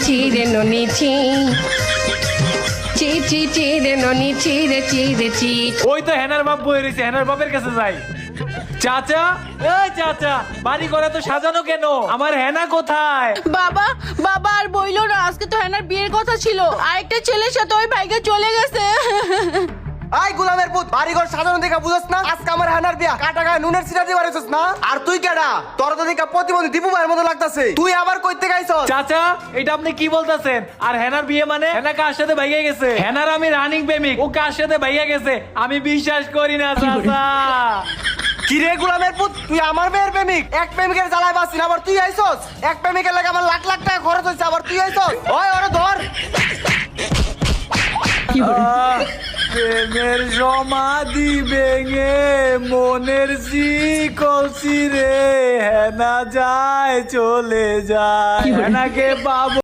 চিরে ননি ছি চি চি চিরে ননি চিরে চিরে চি। ওই তো হেনার বাপ বই রয়েছে, হেনার বাপের কাছে যাই। চাচা, এই চাচা, বাড়ি ঘরে তো সাজানো কেন? আমার হেনা কোথায়? বাবা বাবা আর বইলো না, আজকে তো হেনার বিয়ের কথা ছিল, আরেকটা ছেলের সাথে ওই ভাইকে চলে গেছে। আই গোলামের পুত, বাড়িঘর সাজানো দেখা বুঝছ না? আজকে আমার হানার বিয়া, কাটা গায়ে নুনের ছিটা দিয়ে বাড়িছস না? আর তুই কেডা? তোর তো দেখা প্রতিবন্ধী দীপু ভাইয়ের মতো লাগতাছে। তুই আবার কইতে গাইছস? চাচা, এটা আপনি কি বলতেছেন? আর হেনার বিয়ে মানে? হেনা কার সাথে ভাইয়া গেছে? হেনার আমি রানিং প্রেমিক, ও কার সাথে ভাইয়া গেছে? আমি বিশ্বাস করি না চাচা। কি রে গোলামের পুত, তুই আমার মেয়ের প্রেমিক? এক প্রেমিকের জ্বালায় বাঁচি না, আবার তুই আইছস? এক প্রেমিকের লাগে আমার লাখ লাখ টাকা খরচ হইছে, আবার তুই আইছস? ওই ওরে ধর। প্রেমের সমাধি ভেঙে মনের কলসি রে হেনা যায় চলে যায়, হেনাকে পাবো